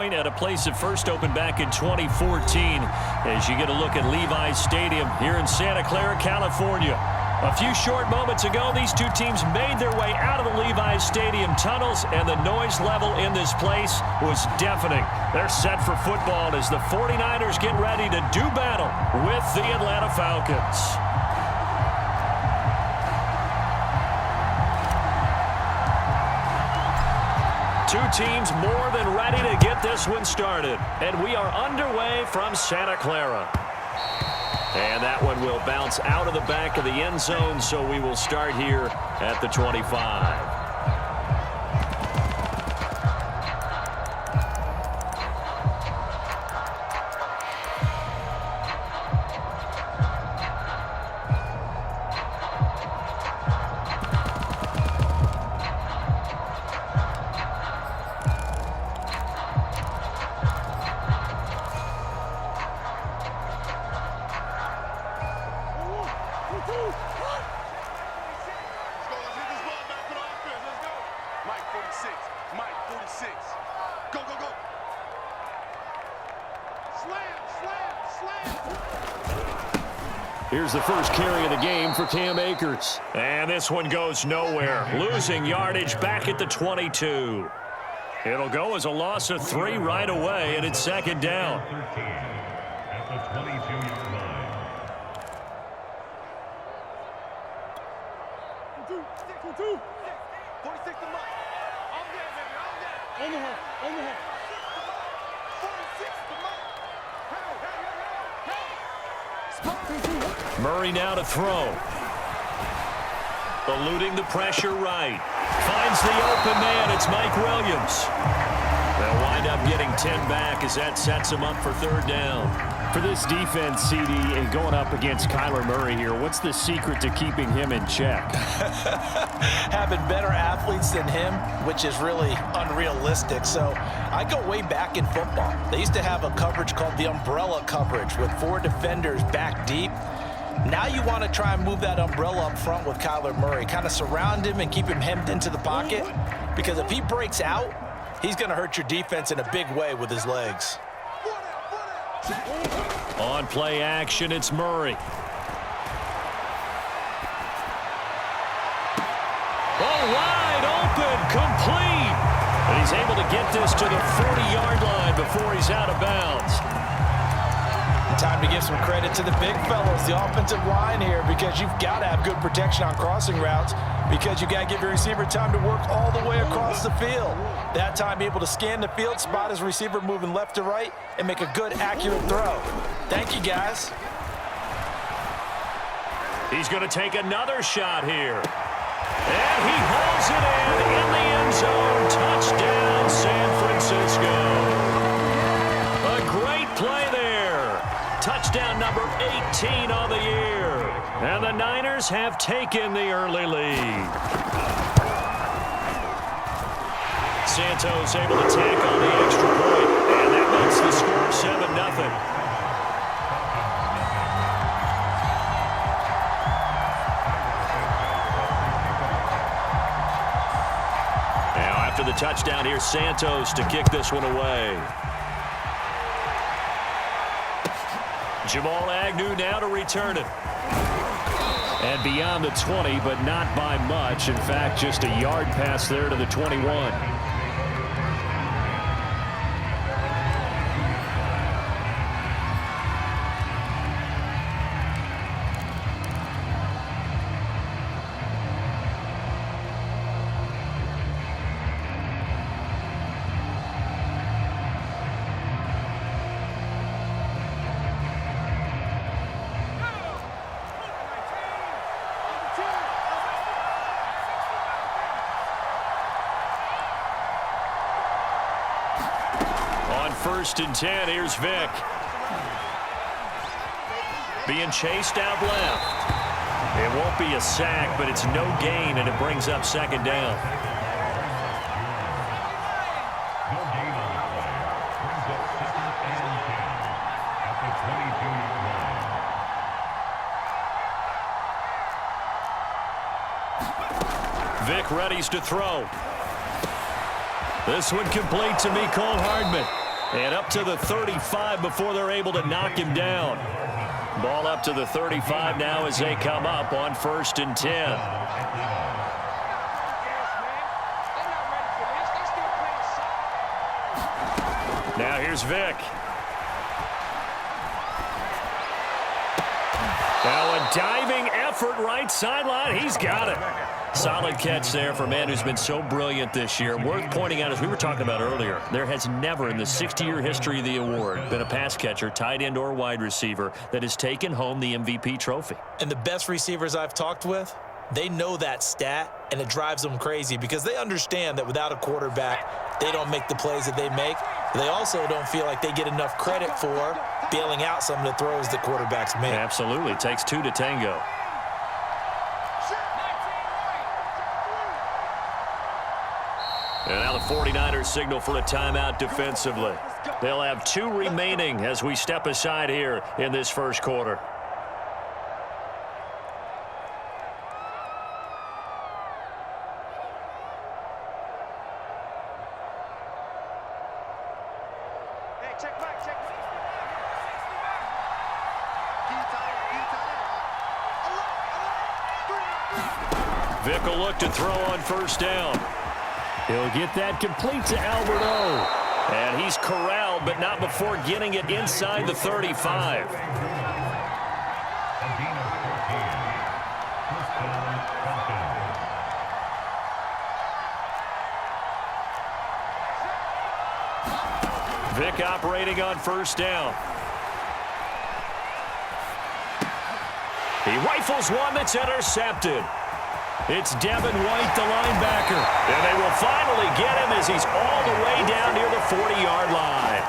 At a place that first opened back in 2014 as you get a look at Levi's Stadium here in Santa Clara, California. A few short moments ago, these two teams made their way out of the Levi's Stadium tunnels, and the noise level in this place was deafening. They're set for football as the 49ers get ready to do battle with the Atlanta Falcons. Two teams more than ready to get this one started. And we are underway from Santa Clara. And that one will bounce out of the back of the end zone, so we will start here at the 25. Here's the first carry of the game for Cam Akers. And this one goes nowhere. Losing yardage back at the 22. It'll go as a loss of 3 right away, and it's second down. At the 22-yard line. Murray now to throw. Eluding the pressure right. Finds the open man. It's Mike Williams. They'll wind up getting 10 back as that sets him up for third down. For this defense, CD, and going up against Kyler Murray here, what's the secret to keeping him in check? Having better athletes than him, which is really unrealistic. So I go way back in football. They used to have a coverage called the umbrella coverage with 4 defenders back deep. Now you want to try and move that umbrella up front with Kyler Murray. Kind of surround him and keep him hemmed into the pocket. Because if he breaks out, he's going to hurt your defense in a big way with his legs. On play action, it's Murray. Oh, wide open, complete. And he's able to get this to the 40-yard line before he's out of bounds. Time to give some credit to the big fellows, the offensive line here, because you've got to have good protection on crossing routes, because you got to give your receiver time to work all the way across the field. That time, be able to scan the field, spot his receiver moving left to right, and make a good, accurate throw. Thank you, guys. He's going to take another shot here. And he hauls it in the end zone. Touchdown, San Francisco. A great play there. Touchdown number 18 on the year. And the Niners have taken the early lead. Santos able to tack on the extra point. And that makes the score 7-0. Now after the touchdown, here's Santos to kick this one away. Jamal Agnew now to return it. And beyond the 20, but not by much. In fact, just a yard pass there to the 21. First and 10, here's Vic. Being chased out left. It won't be a sack, but it's no gain, and it brings up second down. No gain on the play. Brings up 2nd and 10 at the 22-yard line. Vic readies to throw. This one complete to Mecole Hardman. And up to the 35 before they're able to knock him down. Ball up to the 35 now as they come up on 1st and 10. Now here's Vic. Now a diving effort right sideline. He's got it. Solid catch there for a man who's been so brilliant this year. Worth pointing out, as we were talking about earlier, there has never in the 60-year history of the award been a pass catcher, tight end, or wide receiver that has taken home the MVP trophy. And the best receivers I've talked with, they know that stat, and it drives them crazy because they understand that without a quarterback, they don't make the plays that they make. They also don't feel like they get enough credit for bailing out some of the throws that quarterbacks make. Absolutely. It takes two to tango. And now the 49ers signal for a timeout defensively. They'll have 2 remaining as we step aside here in this first quarter. Vic will look to throw on 1st down. He'll get that complete to Alberto. And he's corralled, but not before getting it inside the 35. Vic operating on 1st down. He rifles one that's intercepted. It's B.A.White, the linebacker. And they will finally get him as he's all the way down near the 40-yard line.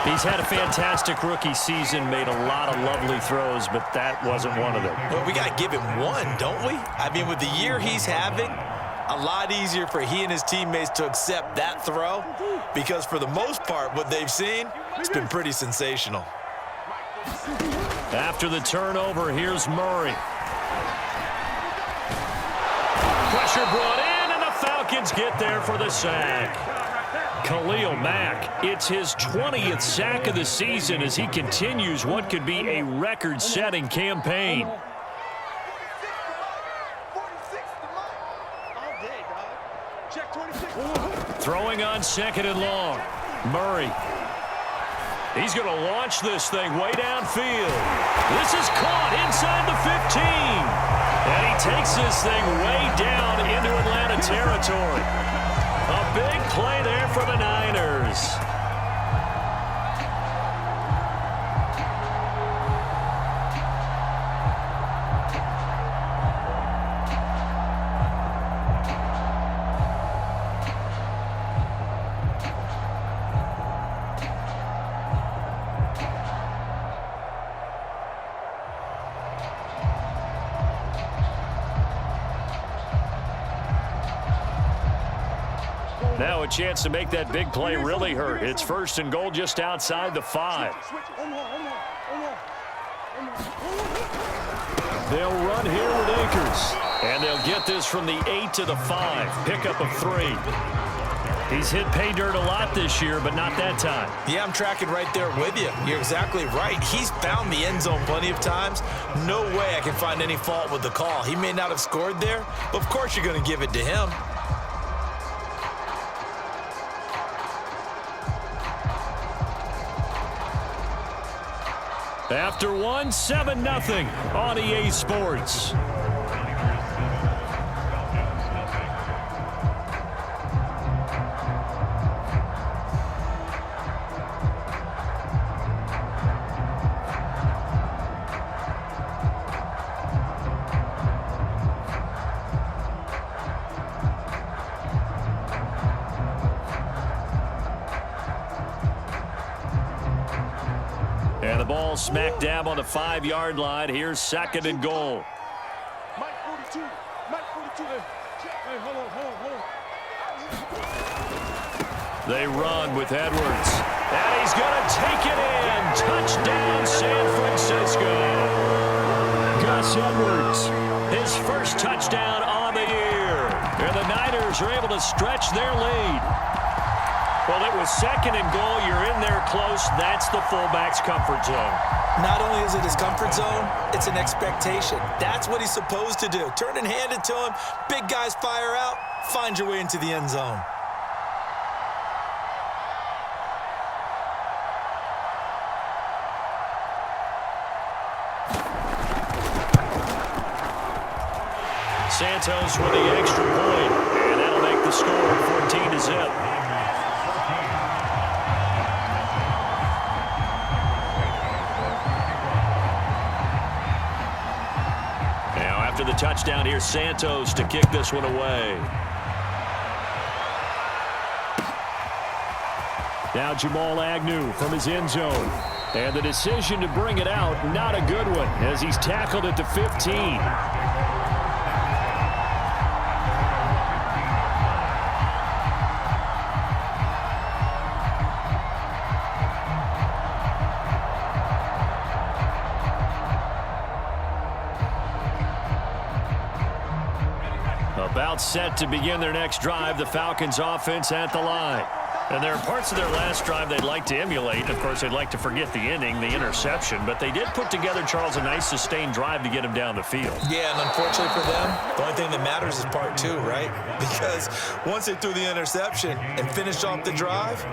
He's had a fantastic rookie season, made a lot of lovely throws, but that wasn't one of them. Well, we got to give him one, don't we? I mean, with the year he's having, a lot easier for he and his teammates to accept that throw because for the most part, what they've seen, it's been pretty sensational. After the turnover, here's Murray. Pressure brought in, and the Falcons get there for the sack. Khalil Mack, it's his 20th sack of the season as he continues what could be a record-setting campaign. Throwing on 2nd and long. Murray. He's going to launch this thing way downfield. This is caught inside the 15. And he takes this thing way down into Atlanta territory. A big play there for the Niners. Now a chance to make that big play really hurt. It's 1st and goal just outside the 5. They'll run here with Akers. And they'll get this from the 8 to the 5. Pickup of 3. He's hit pay dirt a lot this year, but not that time. Yeah, I'm tracking right there with you. You're exactly right. He's found the end zone plenty of times. No way I can find any fault with the call. He may not have scored there, but of course you're going to give it to him. After one, 7-0 on EA Sports. And the ball smack dab on the 5-yard line. Here's 2nd and goal. Mike 42. Mike 42. Hey, hold on. They run with Edwards. And he's going to take it in. Touchdown, San Francisco. Gus Edwards, his first touchdown on the year. And the Niners are able to stretch their lead. Well, it was 2nd and goal. You're in there close. That's the fullback's comfort zone. Not only is it his comfort zone, it's an expectation. That's what he's supposed to do. Turn and hand it to him. Big guys fire out. Find your way into the end zone. Santos with the extra point, and that'll make the score 14-0. Now after the touchdown, here's Santos to kick this one away. Now Jamal Agnew from his end zone. And the decision to bring it out, not a good one, as he's tackled at the 15. About set to begin their next drive, the Falcons offense at the line. And there are parts of their last drive they'd like to emulate. Of course, they'd like to forget the inning, the interception. But they did put together, Charles, a nice sustained drive to get him down the field. Yeah, and unfortunately for them, the only thing that matters is part two, right? Because once they threw the interception and finished off the drive,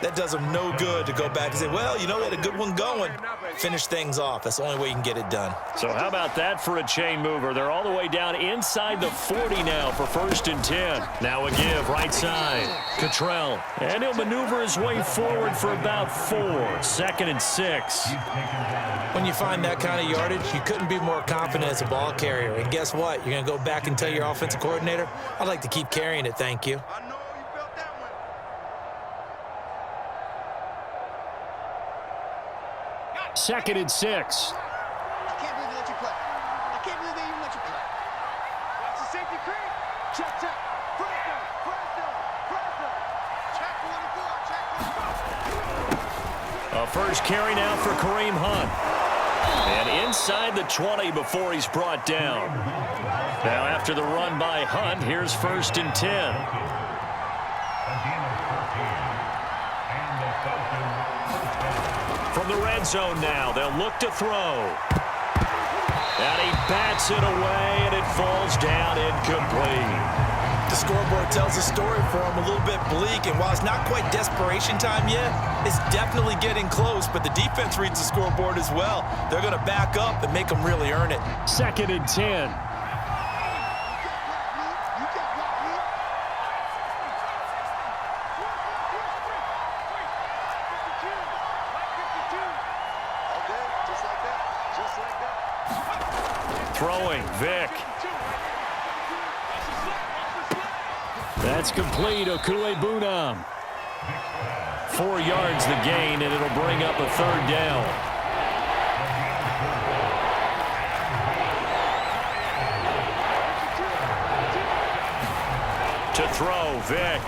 that does them no good to go back and say, well, you know, they had a good one going. Finish things off. That's the only way you can get it done. So how about that for a chain mover? They're all the way down inside the 40 now for 1st and 10. Now a give, right side. Cottrell. And he'll maneuver his way forward for about 4. 2nd and 6. When you find that kind of yardage, you couldn't be more confident as a ball carrier. And guess what? You're going to go back and tell your offensive coordinator, I'd like to keep carrying it, thank you. 2nd and 6. I can't believe they let you play. I can't believe they even let you play. Watch the safety creep. Check, check. First down. Check 44. A first carry now for Kareem Hunt. And inside the 20 before he's brought down. Now after the run by Hunt, here's 1st and 10. From the red zone now, they'll look to throw. And he bats it away, and it falls down incomplete. The scoreboard tells a story for him, a little bit bleak, and while it's not quite desperation time yet, it's definitely getting close, but the defense reads the scoreboard as well. They're going to back up and make them really earn it. 2nd and 10. Throwing, Vic. That's complete, Okue-Bunam. 4 yards the gain, and it'll bring up a 3rd down. To throw, Vic.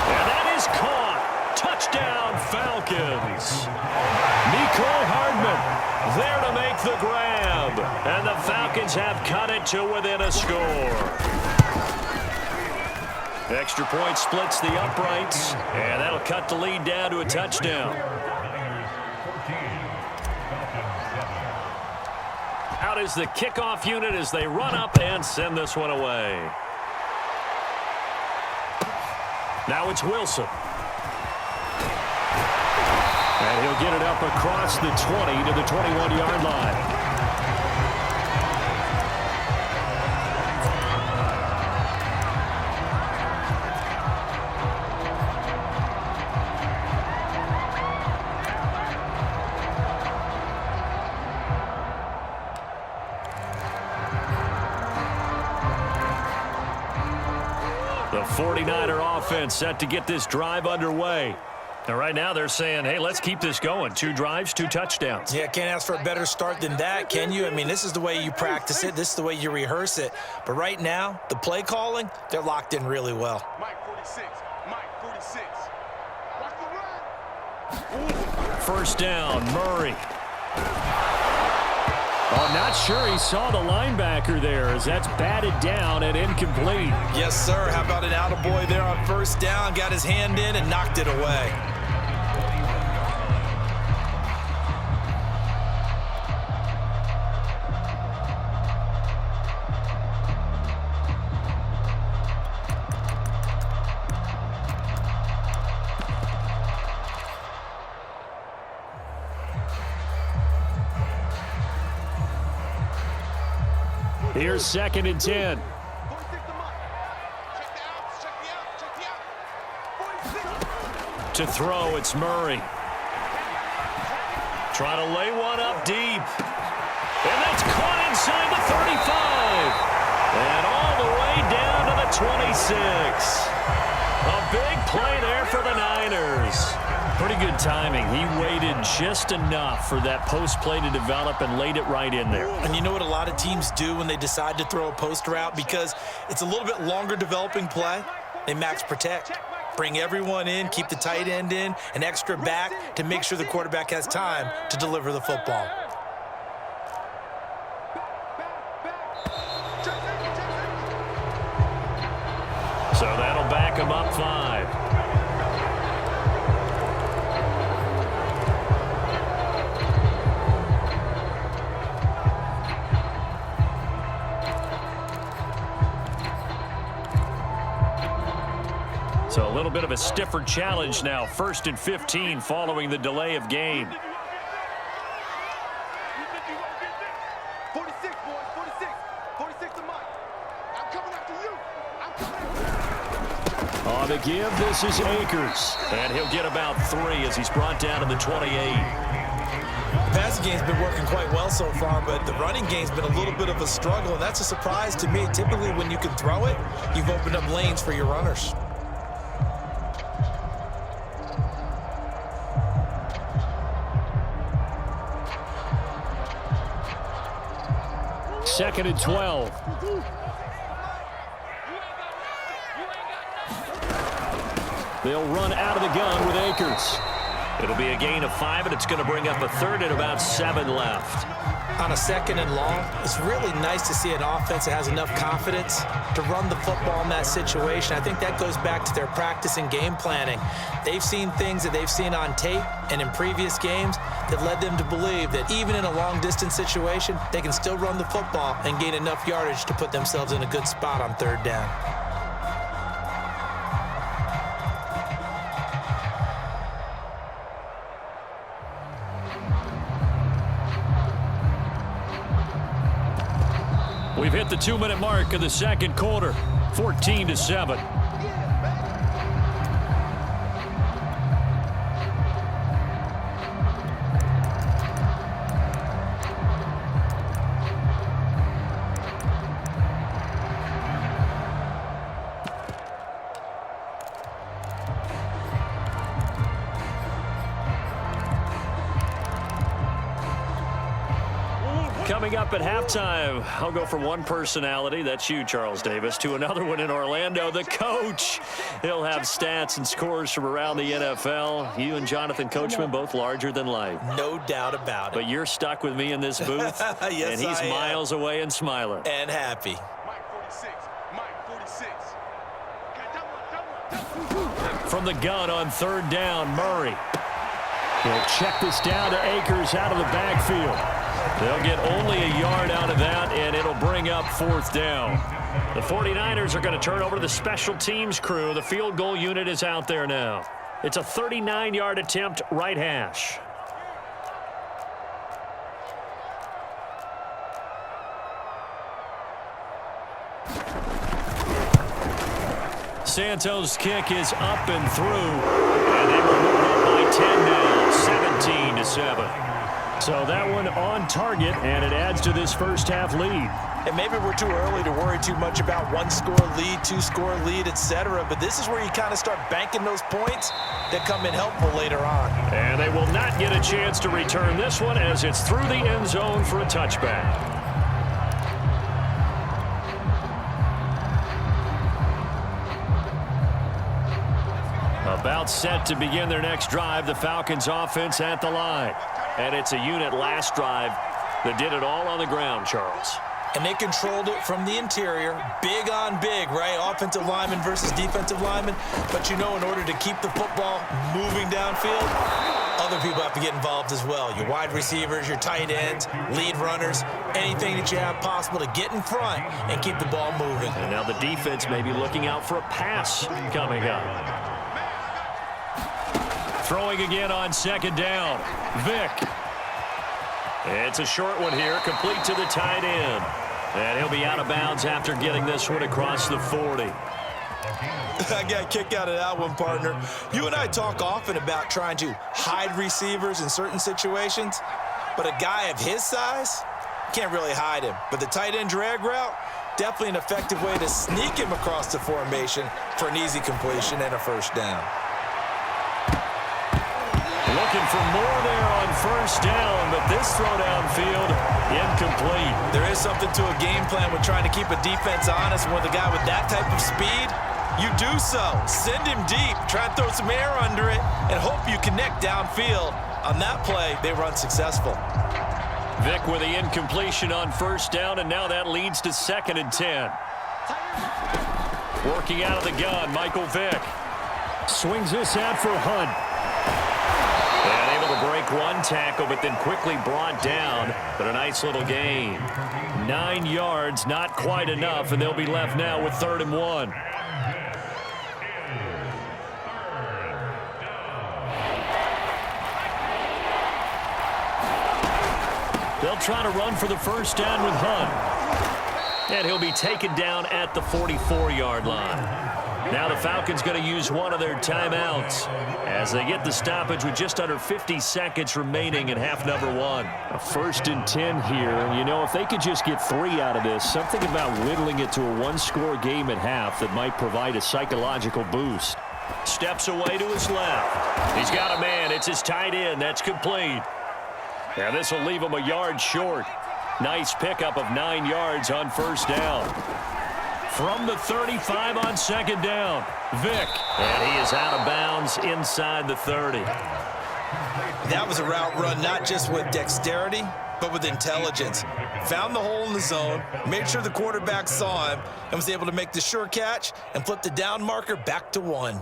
And that is caught. Touchdown, Falcons. Mecole Hardman there to make the grab. And the Falcons have cut it to within a score. Extra point splits the uprights, and that'll cut the lead down to a touchdown. Out is the kickoff unit as they run up and send this one away. Now it's Wilson. And he'll get it up across the 20 to the 21-yard line. The 49er offense set to get this drive underway. And right now they're saying, hey, let's keep this going. 2 drives, 2 touchdowns. Yeah, can't ask for a better start than that, can you? I mean, this is the way you practice it. This is the way you rehearse it. But right now, the play calling, they're locked in really well. Mike 46. Mike 46. Watch the run. First down, Murray. Oh, not sure he saw the linebacker there as that's batted down and incomplete. Yes, sir. How about an attaboy there on first down? Got his hand in and knocked it away. Here's 2nd and 10. To throw, it's Murray. Trying to lay one up deep. And that's caught inside the 35. And all the way down to the 26. A big play there for the Niners. Pretty good timing. He waited just enough for that post play to develop and laid it right in there. And you know what a lot of teams do when they decide to throw a post route? Because it's a little bit longer developing play, they max protect. Bring everyone in, keep the tight end in, an extra back to make sure the quarterback has time to deliver the football. So that'll back him up 5. So a little bit of a stiffer challenge now. 1st and 15 following the delay of game. 46, boys, 46. 46 to Mike. I'm coming after you. I'm coming after you. On the give, this is Akers. And he'll get about 3 as he's brought down to the 28. The passing game's been working quite well so far, but the running game's been a little bit of a struggle, and that's a surprise to me. Typically, when you can throw it, you've opened up lanes for your runners. Second and 12. They'll run out of the gun with Akers. It'll be a gain of 5, and it's going to bring up a 3rd and about 7 left. On a 2nd and long, it's really nice to see an offense that has enough confidence to run the football in that situation. I think that goes back to their practice and game planning. They've seen things that they've seen on tape and in previous games that led them to believe that even in a long-distance situation, they can still run the football and gain enough yardage to put themselves in a good spot on 3rd down. We've hit the 2-minute mark of the 2nd quarter, 14-7. Coming up at halftime, I'll go from one personality, that's you, Charles Davis, to another one in Orlando, the coach. He'll have stats and scores from around the NFL. You and Jonathan Coachman, both larger than life. No doubt about it. But you're stuck with me in this booth, yes, and he's miles away and smiling. And happy. Mike 46. Mike 46. Okay, From the gun on 3rd down, Murray. They'll check this down to Akers out of the backfield. They'll get only a yard out of that, and it'll bring up 4th down. The 49ers are going to turn over to the special teams crew. The field goal unit is out there now. It's a 39-yard attempt, right hash. Santos' kick is up and through, and they will move up by 10 now, 17-7. So that one on target, and it adds to this first half lead. And maybe we're too early to worry too much about 1-score lead, 2-score lead, etc. But this is where you kind of start banking those points that come in helpful later on. And they will not get a chance to return this one as it's through the end zone for a touchback. About set to begin their next drive, the Falcons offense at the line. And it's a unit last drive that did it all on the ground, Charles. And they controlled it from the interior, big on big, right? Offensive lineman versus defensive lineman. But you know, in order to keep the football moving downfield, other people have to get involved as well. Your wide receivers, your tight ends, lead runners, anything that you have possible to get in front and keep the ball moving. And now the defense may be looking out for a pass coming up. Throwing again on second down. Vick. It's a short one here, complete to the tight end. And he'll be out of bounds after getting this one across the 40. I got a kick out of that one, partner. You and I talk often about trying to hide receivers in certain situations, but a guy of his size can't really hide him. But the tight end drag route, definitely an effective way to sneak him across the formation for an easy completion and a first down. Looking for more there on first down, but this throw downfield, incomplete. There is something to a game plan with trying to keep a defense honest. With a guy with that type of speed, you do so. Send him deep, try and throw some air under it, and hope you connect downfield. On that play, they were unsuccessful. Vick with the incompletion on first down, and now that leads to 2nd and 10. Working out of the gun, Michael Vick. Swings this out for Hunt. And able to break one tackle, but then quickly brought down. But a nice little gain. 9 yards, not quite enough, and they'll be left now with 3rd and 1. They'll try to run for the first down with Hunt. And he'll be taken down at the 44-yard line. Now the Falcons going to use one of their timeouts as they get the stoppage with just under 50 seconds remaining in half number 1. A 1st and 10 here, and you know, if they could just get 3 out of this, something about whittling it to a one-score game at half that might provide a psychological boost. Steps away to his left. He's got a man. It's his tight end. That's complete. And this will leave him a yard short. Nice pickup of 9 yards on first down. From the 35 on second down, Vick. And he is out of bounds inside the 30. That was a route run not just with dexterity, but with intelligence. Found the hole in the zone, made sure the quarterback saw him, and was able to make the sure catch and flip the down marker back to 1.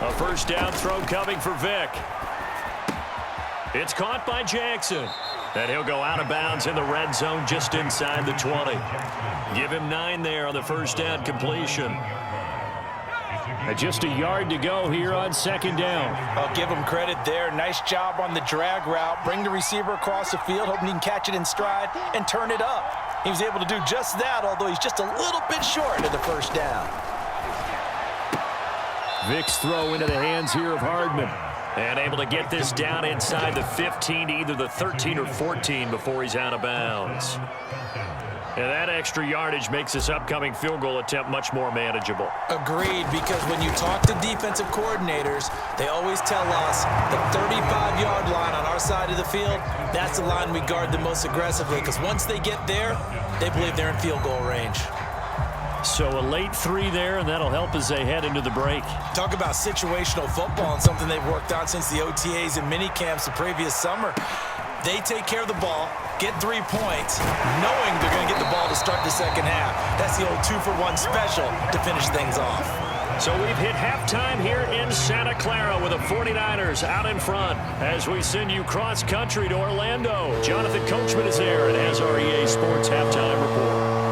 A first down throw coming for Vick. It's caught by Jackson. And he'll go out of bounds in the red zone just inside the 20. Give him 9 there on the first down completion. Just a yard to go here on second down. I'll give him credit there. Nice job on the drag route. Bring the receiver across the field, hoping he can catch it in stride and turn it up. He was able to do just that, although he's just a little bit short of the first down. Vick's throw into the hands here of Hardman. And able to get this down inside the 15 to either the 13 or 14 before he's out of bounds. And that extra yardage makes this upcoming field goal attempt much more manageable. Agreed, because when you talk to defensive coordinators, they always tell us the 35-yard line on our side of the field, that's the line we guard the most aggressively, because once they get there, they believe they're in field goal range. So a late 3 there, and that'll help as they head into the break. Talk about situational football and something they've worked on since the OTAs and mini camps the previous summer. They take care of the ball, get 3 points, knowing they're going to get the ball to start the second half. That's the old 2-for-1 special to finish things off. So we've hit halftime here in Santa Clara with the 49ers out in front as we send you cross-country to Orlando. Jonathan Coachman is there and has our EA Sports halftime report.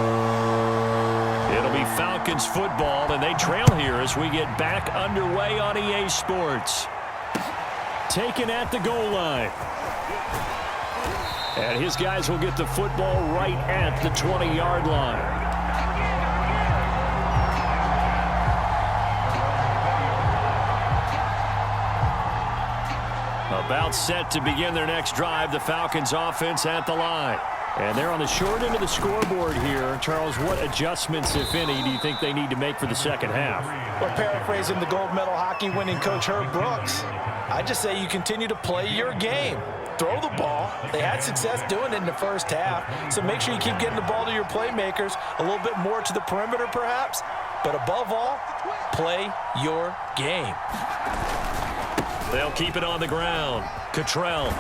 It'll be Falcons football, and they trail here as we get back underway on EA Sports. Taken at the goal line. And his guys will get the football right at the 20-yard line. About set to begin their next drive, the Falcons offense at the line. And they're on the short end of the scoreboard here. Charles, what adjustments, if any, do you think they need to make for the second half? Well, paraphrasing the gold medal hockey winning coach Herb Brooks, I just say you continue to play your game. Throw the ball. They had success doing it in the first half, so make sure you keep getting the ball to your playmakers, a little bit more to the perimeter perhaps, but above all, play your game. They'll keep it on the ground. Cottrell.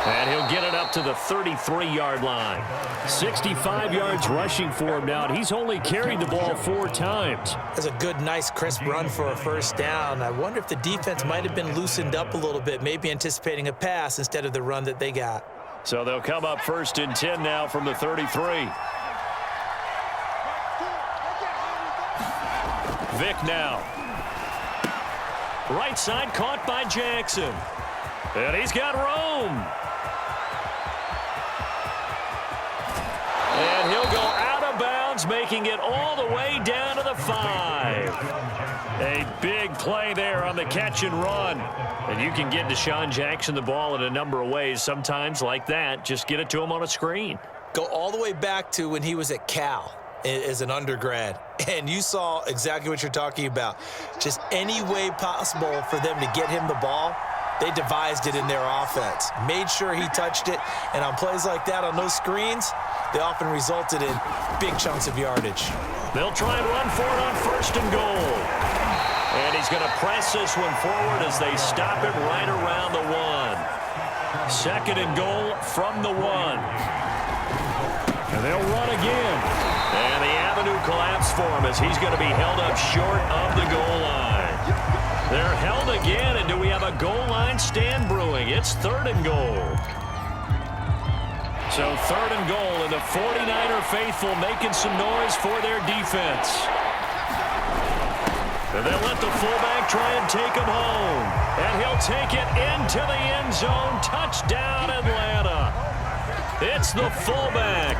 And he'll get it up to the 33-yard line. 65 yards rushing for him now. He's only carried the ball 4 times. That's a good, nice, crisp run for a first down. I wonder if the defense might have been loosened up a little bit, maybe anticipating a pass instead of the run that they got. So they'll come up 1st and 10 now from the 33. Vick now. Right side caught by Jackson. And he's got room. And he'll go out of bounds, making it all the way down to the 5. A big play there on the catch and run. And you can get Deshaun Jackson the ball in a number of ways. Sometimes like that, just get it to him on a screen. Go all the way back to when he was at Cal as an undergrad, and you saw exactly what you're talking about. Just any way possible for them to get him the ball, they devised it in their offense. Made sure he touched it, and on plays like that, on those screens, they often resulted in big chunks of yardage. They'll try and run for it on 1st and goal. And he's going to press this one forward as they stop it right around the 1. 2nd and goal from the 1. And they'll run again. And the avenue collapsed for him as he's going to be held up short of the goal line. They're held again, and do we have a goal line stand brewing? It's 3rd and goal. So 3rd and goal, and the 49er faithful making some noise for their defense. And they'll let the fullback try and take him home. And he'll take it into the end zone. Touchdown, Atlanta. It's the fullback.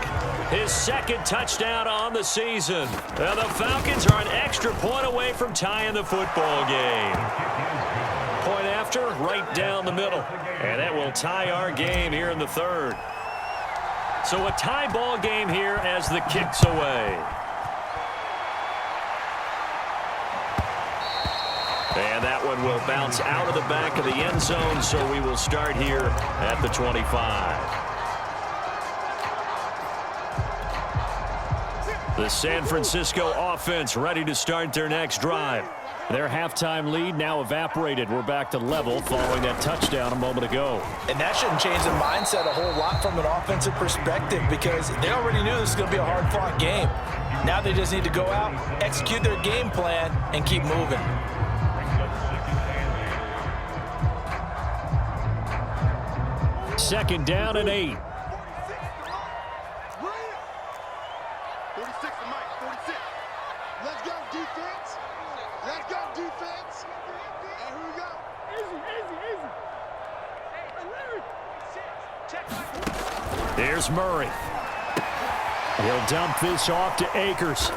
His 2nd touchdown on the season. And the Falcons are an extra point away from tying the football game. Point after, right down the middle. And that will tie our game here in the 3rd. So a tie ball game here as the kick's away. And that one will bounce out of the back of the end zone, so we will start here at the 25. The San Francisco offense ready to start their next drive. Their halftime lead now evaporated. We're back to level following that touchdown a moment ago. And that shouldn't change the mindset a whole lot from an offensive perspective, because they already knew this was going to be a hard-fought game. Now they just need to go out, execute their game plan, and keep moving. Second down and 8. 46 to Mike, 46. Let's go, defense. Let's go, defense. And here we go. Easy. Here's Murray. He'll dump this off to Akers.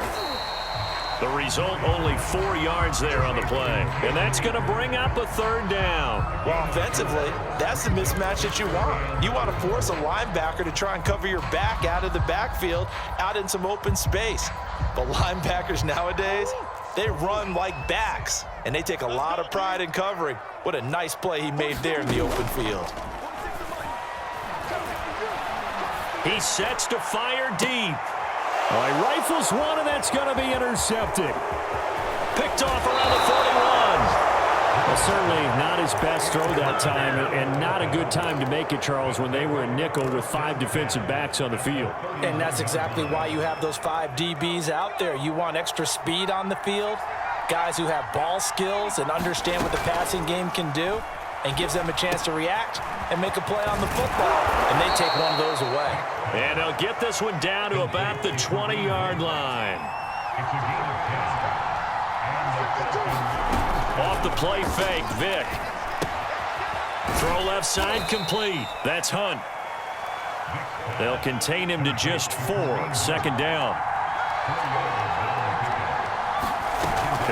The result, only 4 yards there on the play. And that's going to bring up a 3rd down. Well, offensively, that's the mismatch that you want. You want to force a linebacker to try and cover your back out of the backfield, out in some open space. But linebackers nowadays, they run like backs, and they take a lot of pride in covering. What a nice play he made there in the open field. He sets to fire deep. Well, he rifles one, and that's going to be intercepted. Picked off around the 41. Well, certainly not his best throw that time, and not a good time to make it, Charles, when they were in nickel with 5 defensive backs on the field. And that's exactly why you have those 5 DBs out there. You want extra speed on the field, guys who have ball skills and understand what the passing game can do, and gives them a chance to react and make a play on the football, and they take one of those away. And he'll get this one down to about the 20-yard line. Off the play fake, Vick. Throw left side complete. That's Hunt. They'll contain him to just 4. 2nd down.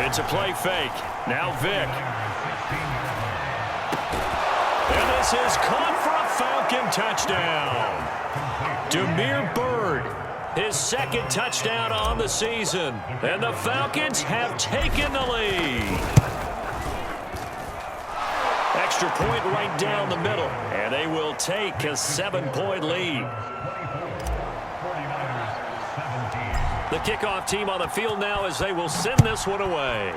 It's a play fake. Now Vick. And this is caught for a Falcon Falcon touchdown. Damiere Byrd, his second touchdown on the season. And the Falcons have taken the lead. Extra point right down the middle. And they will take a 7-point lead. The kickoff team on the field now as they will send this one away.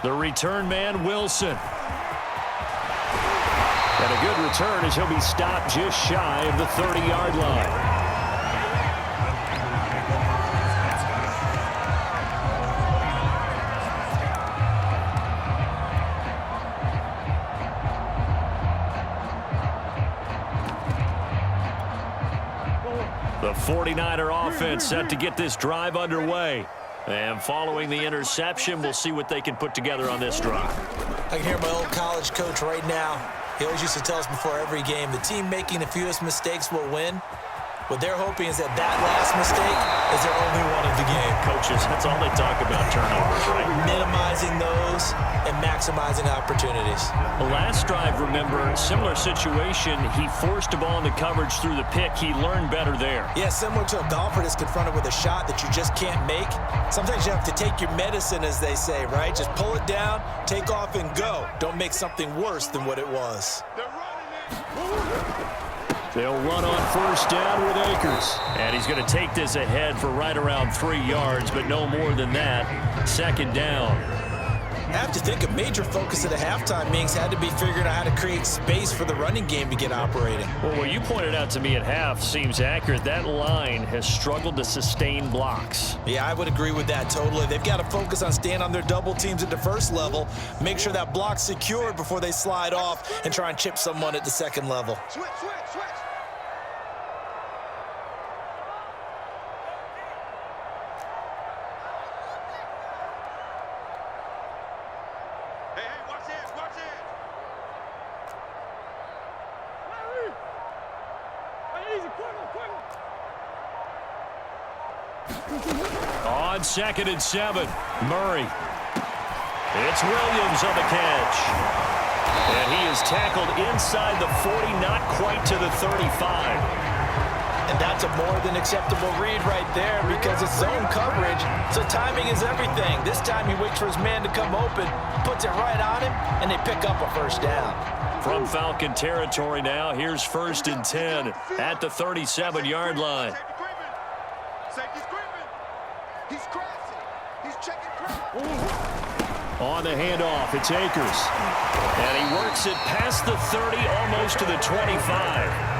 The return man, Wilson. And a good return as he'll be stopped just shy of the 30-yard line. The 49er offense set to get this drive underway. And following the interception, we'll see what they can put together on this drive. I can hear my old college coach right now. He always used to tell us before every game, the team making the fewest mistakes will win. What they're hoping is that last mistake is their only one of the game. Coaches, that's all they talk about, turnovers, right? Minimizing those and maximizing opportunities. The last drive, remember, similar situation. He forced a ball into coverage through the pick. He learned better there. Yeah, similar to a golfer that's confronted with a shot that you just can't make. Sometimes you have to take your medicine, as they say, right? Just pull it down, take off, and go. Don't make something worse than what it was. They'll run on first down with Akers. And he's going to take this ahead for right around 3 yards, but no more than that. Second down. I have to think a major focus at the halftime meetings had to be figuring out how to create space for the running game to get operating. Well, what you pointed out to me at half seems accurate. That line has struggled to sustain blocks. Yeah, I would agree with that totally. They've got to focus on staying on their double teams at the first level, make sure that block's secured before they slide off and try and chip someone at the second level. Switch. On 2nd and 7, Murray. It's Williams on the catch. And he is tackled inside the 40, not quite to the 35. And that's a more than acceptable read right there because it's zone coverage, so timing is everything. This time he waits for his man to come open, puts it right on him, and they pick up a first down. From Falcon territory now, here's 1st and 10 at the 37-yard line. Safety's creeping. He's crashing. He's checking crowd. On the handoff, it's Akers. And he works it past the 30, almost to the 25.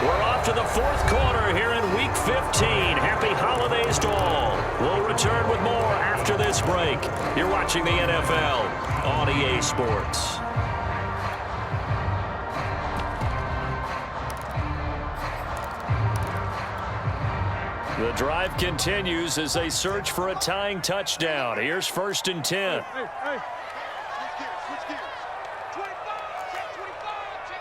We're off to the 4th quarter here in Week 15. Happy holidays to all. We'll return with more after this break. You're watching the NFL on EA Sports. The drive continues as they search for a tying touchdown. Here's 1st and 10. Switch gears. 25, check 25, check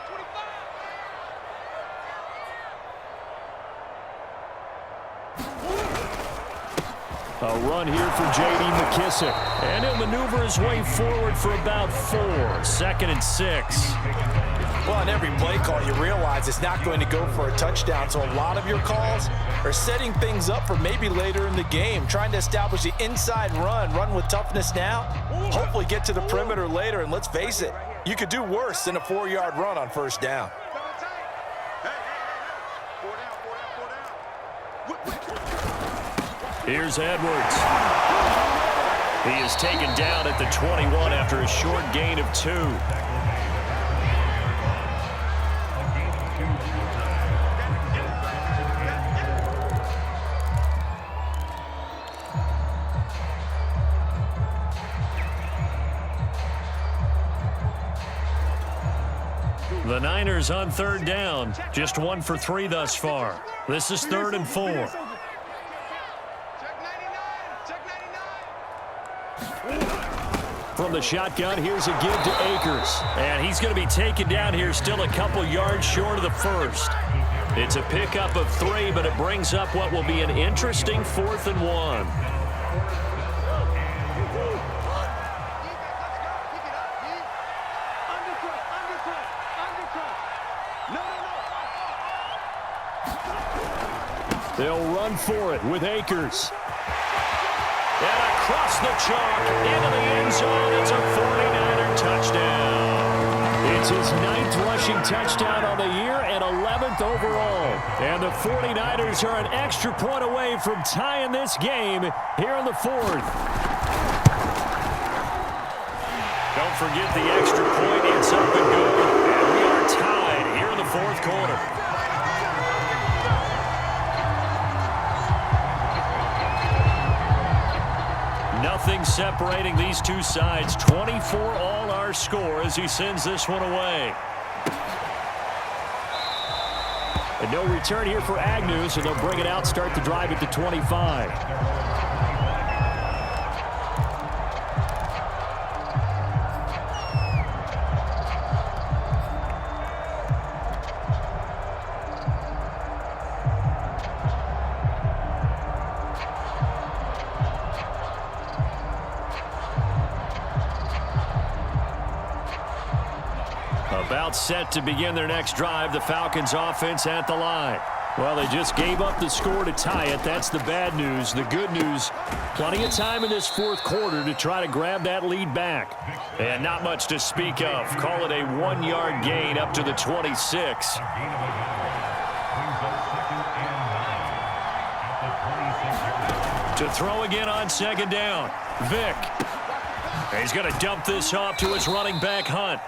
25. A run here for J.D. McKissick. And he'll maneuver his way forward for about 4. 2nd and 6. Well, on every play call, you realize it's not going to go for a touchdown, so a lot of your calls are setting things up for maybe later in the game, trying to establish the inside run with toughness now, hopefully get to the perimeter later, and let's face it, you could do worse than a 4-yard run on first down. Here's Edwards. He is taken down at the 21 after a short gain of 2. The Niners on 3rd down, just 1 for 3 thus far. This is 3rd and 4. Check 99. From the shotgun, here's a give to Akers. And he's going to be taken down here, still a couple yards short of the 1st. It's a pickup of 3, but it brings up what will be an interesting 4th and 1. They'll run for it with Akers. And across the chalk into the end zone. It's a 49er touchdown. It's his 9th rushing touchdown on the year and 11th overall. And the 49ers are an extra point away from tying this game here in the 4th. Don't forget the extra point. It's up and good. And we are tied here in the 4th quarter. Nothing separating these two sides. 24 all our score as he sends this one away. And no return here for Agnew, so they'll bring it out, start the drive at the 25. About set to begin their next drive. The Falcons offense at the line. Well, they just gave up the score to tie it. That's the bad news. The good news, plenty of time in this 4th quarter to try to grab that lead back. And not much to speak of. Call it a 1-yard gain up to the 26. To throw again on 2nd down. Vick. He's going to dump this off to his running back, Hunt.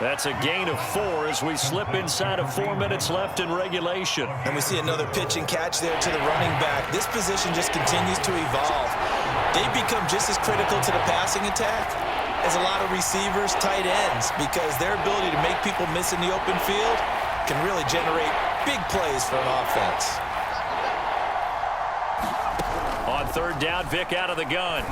That's a gain of 4 as we slip inside of 4 minutes left in regulation. And we see another pitch and catch there to the running back. This position just continues to evolve. They become just as critical to the passing attack as a lot of receivers, tight ends, because their ability to make people miss in the open field can really generate big plays for an offense. On 3rd down, Vick out of the gun.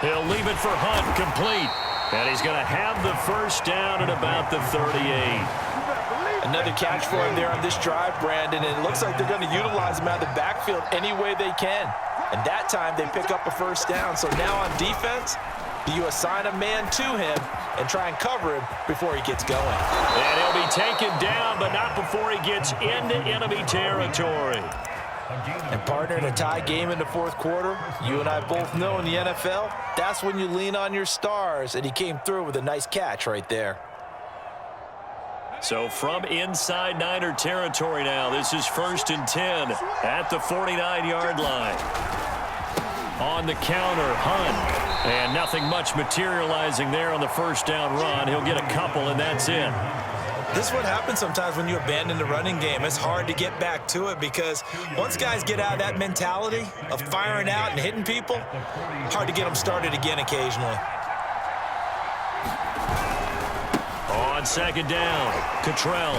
He'll leave it for Hunt, complete. And he's going to have the 1st down at about the 38. Another catch for him there on this drive, Brandon, and it looks like they're going to utilize him out of the backfield any way they can. And that time they pick up a 1st down. So now on defense, do you assign a man to him and try and cover him before he gets going? And he'll be taken down, but not before he gets into enemy territory. And partner, in a tie game in the 4th quarter, you and I both know in the NFL, that's when you lean on your stars, and he came through with a nice catch right there. So from inside Niner territory now, this is 1st and 10 at the 49-yard line. On the counter, Hunt. And nothing much materializing there on the 1st down run. He'll get a couple, and that's it. This is what happens sometimes when you abandon the running game. It's hard to get back to it because once guys get out of that mentality of firing out and hitting people, hard to get them started again occasionally. On 2nd down, Cottrell.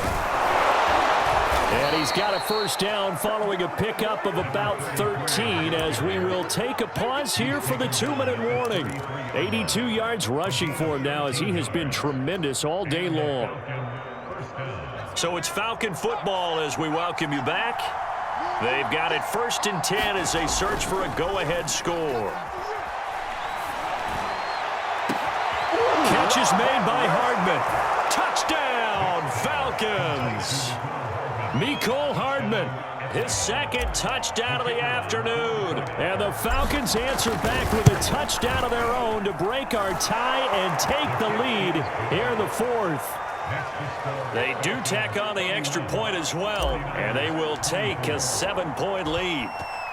And he's got a 1st down following a pickup of about 13 as we will take a pause here for the 2-minute warning. 82 yards rushing for him now as he has been tremendous all day long. So it's Falcon football as we welcome you back. They've got it 1st and 10 as they search for a go-ahead score. Catch is made by Hardman. Touchdown, Falcons. Mecole Hardman, his 2nd touchdown of the afternoon. And the Falcons answer back with a touchdown of their own to break our tie and take the lead here in the 4th. They do tack on the extra point as well, and they will take a 7-point lead.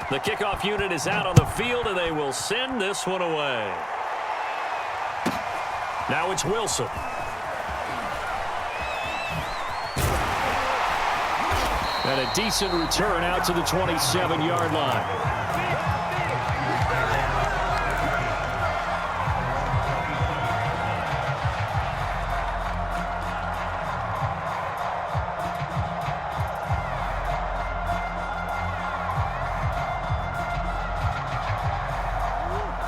The kickoff unit is out on the field, and they will send this one away. Now it's Wilson. And a decent return out to the 27-yard line.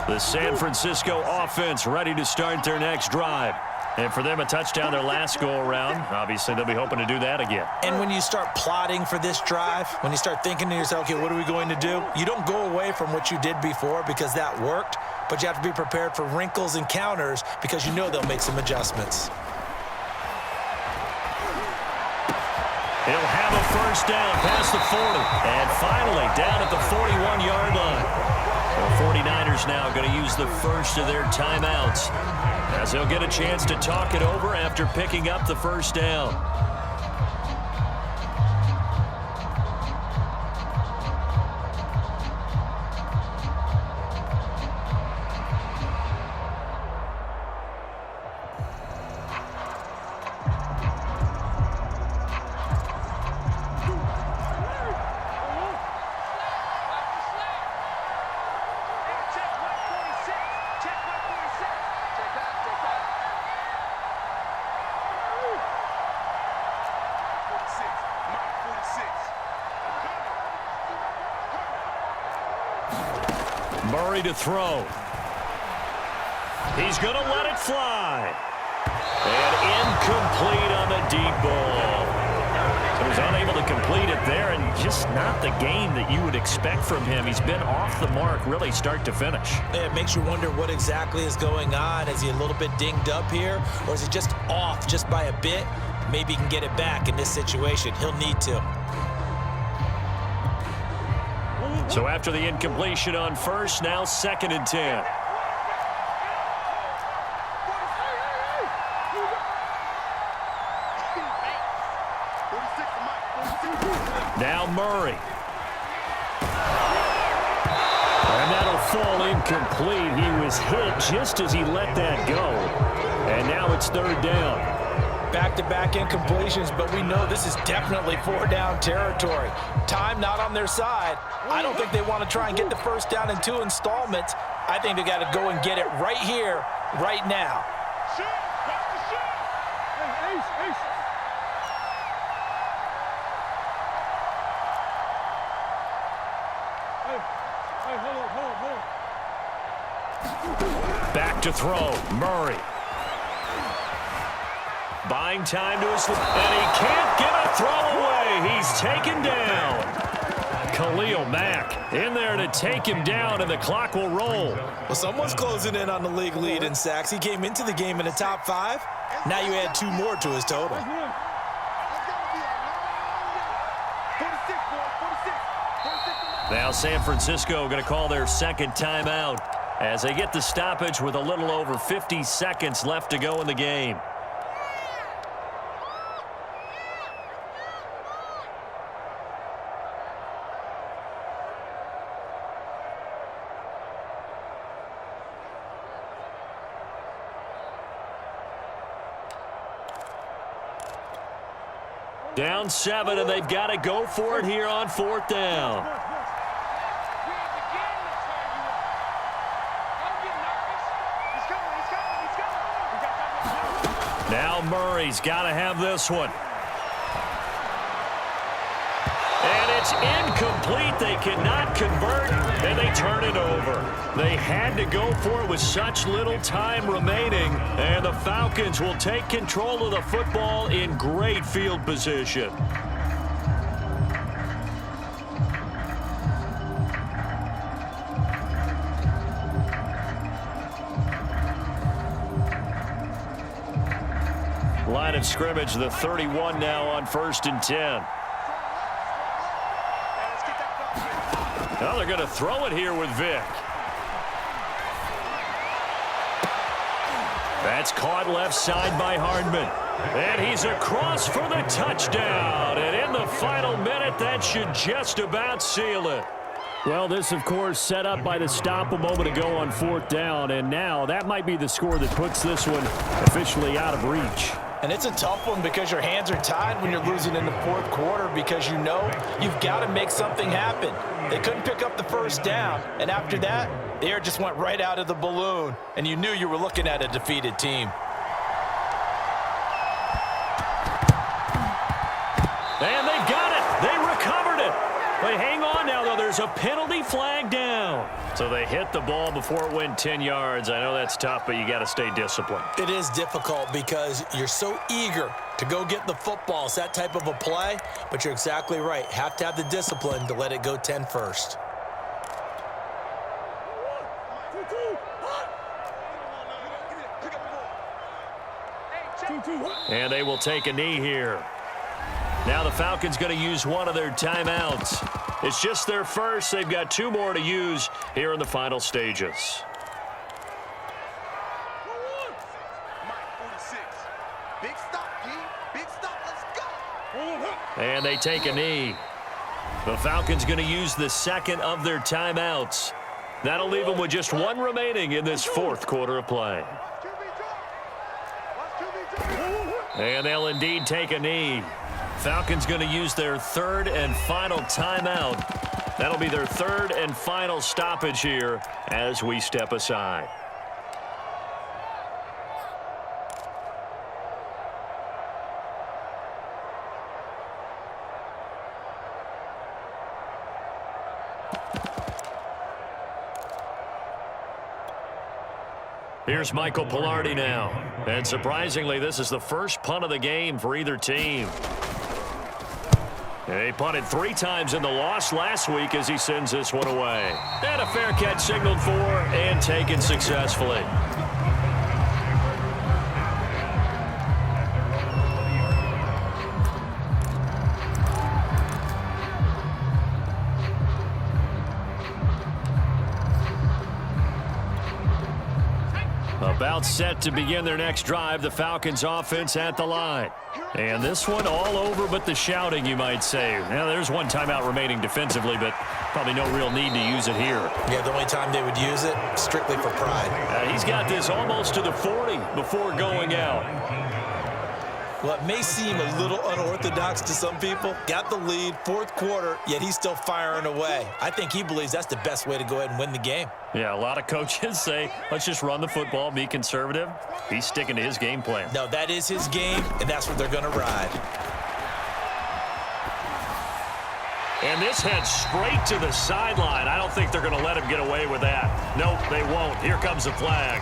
The San Francisco offense ready to start their next drive. And for them, a touchdown their last go-around. Obviously, they'll be hoping to do that again. And when you start plotting for this drive, when you start thinking to yourself, okay, what are we going to do? You don't go away from what you did before because that worked, but you have to be prepared for wrinkles and counters because you know they'll make some adjustments. He'll have a first down past the 40. And finally down at the 41-yard line. The 49ers now going to use the first of their timeouts as they'll get a chance to talk it over after picking up the first down. Murray to throw. He's going to let it fly. And incomplete on the deep ball. So he's unable to complete it there, and just not the game that you would expect from him. He's been off the mark really start to finish. It makes you wonder what exactly is going on. Is he a little bit dinged up here, or is he just off just by a bit? Maybe he can get it back in this situation. He'll need to. So after the incompletion on first, now 2nd and 10. Now Murray. And that'll fall incomplete. He was hit just as he let that go. And now it's 3rd down. Back-to-back incompletions, but we know this is definitely 4-down territory. Time not on their side. I don't think they want to try and get the first down in 2 installments. I think they got to go and get it right here, right now. Back to throw, Murray. Buying time to his, and he can't get a throw away. He's taken down. Khalil Mack in there to take him down, and the clock will roll. Well, someone's closing in on the league lead in sacks. He came into the game in the top 5. Now you add 2 more to his total. Now San Francisco going to call their 2nd timeout as they get the stoppage with a little over 50 seconds left to go in the game. Down 7, and they've got to go for it here on 4th down. Now Murray's got to have this one. And it's incomplete. They cannot convert, and they turn it over. They had to go for it with such little time remaining, and the Falcons will take control of the football in great field position. Line of scrimmage, the 31 now on 1st and 10. Now they're going to throw it here with Vick. That's caught left side by Hardman. And he's across for the touchdown. And in the final minute, that should just about seal it. Well, this, of course, set up by the stop a moment ago on 4th down. And now that might be the score that puts this one officially out of reach. And it's a tough one because your hands are tied when you're losing in the 4th quarter because you know you've got to make something happen. They couldn't pick up the first down, and after that, the air just went right out of the balloon, and you knew you were looking at a defeated team. And they've got it. They recovered it. They hang on now, though. There's a penalty flag down. So they hit the ball before it went 10 yards. I know that's tough, but you got to stay disciplined. It is difficult because you're so eager to go get the football. It's that type of a play, but you're exactly right. Have to have the discipline to let it go 10 first. And they will take a knee here. Now the Falcons going to use one of their timeouts. It's just their first. They've got 2 more to use here in the final stages. Big stop, D. Big stop. Let's go. And they take a knee. The Falcons going to use the second of their timeouts. That'll leave them with just 1 remaining in this 4th quarter of play. And they'll indeed take a knee. Falcons going to use their 3rd and final timeout. That'll be their 3rd and final stoppage here as we step aside. Here's Michael Pilardi now. And surprisingly, this is the first punt of the game for either team. They punted 3 times in the loss last week as he sends this one away. And a fair catch signaled for and taken successfully. About set to begin their next drive, the Falcons offense at the line. And this one all over but the shouting, you might say. Now, there's 1 timeout remaining defensively, but probably no real need to use it here. Yeah, the only time they would use it, strictly for pride. He's got this almost to the 40 before going out. Well, it may seem a little unorthodox to some people. Got the lead, 4th quarter, yet he's still firing away. I think he believes that's the best way to go ahead and win the game. Yeah, a lot of coaches say, let's just run the football, be conservative. He's sticking to his game plan. No, that is his game, and that's what they're going to ride. And this heads straight to the sideline. I don't think they're going to let him get away with that. Nope, they won't. Here comes the flag.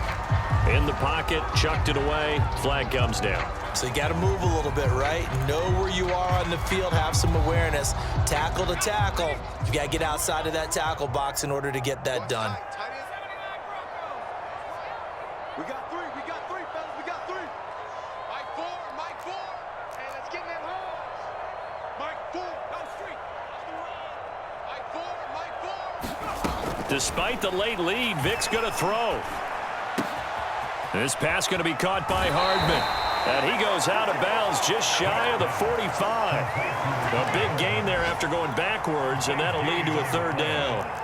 In the pocket, chucked it away, flag comes down. So you got to move a little bit, right? Know where you are on the field, have some awareness. Tackle to tackle. You got to get outside of that tackle box in order to get that done. We got 3, fellas, we got 3. Mike 4. Hey, let's get in that hole. Mike 4, down street. Mike 4. Despite the late lead, Vic's going to throw. This pass going to be caught by Hardman. And he goes out of bounds just shy of the 45. A big gain there after going backwards, and that'll lead to a 3rd down.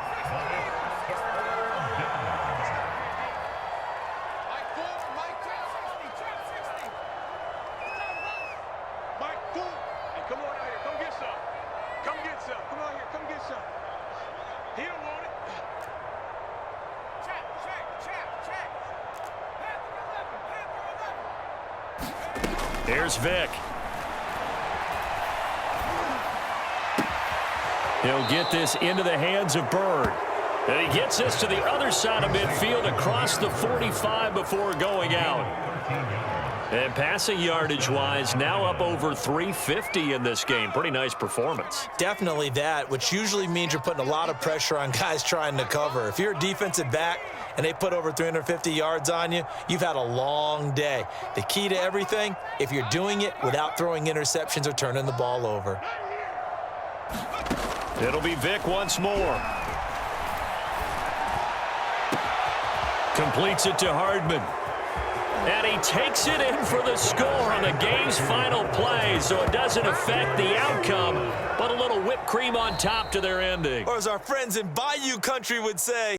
Here's Vic. He'll get this into the hands of Bird. And he gets this to the other side of midfield across the 45 before going out. And passing yardage-wise, now up over 350 in this game. Pretty nice performance. Definitely that, which usually means you're putting a lot of pressure on guys trying to cover. If you're a defensive back and they put over 350 yards on you, you've had a long day. The key to everything, if you're doing it without throwing interceptions or turning the ball over. It'll be Vic once more. Completes it to Hardman. And he takes it in for the score on the game's final play, so it doesn't affect the outcome, but a little whipped cream on top to their ending. Or as our friends in Bayou Country would say,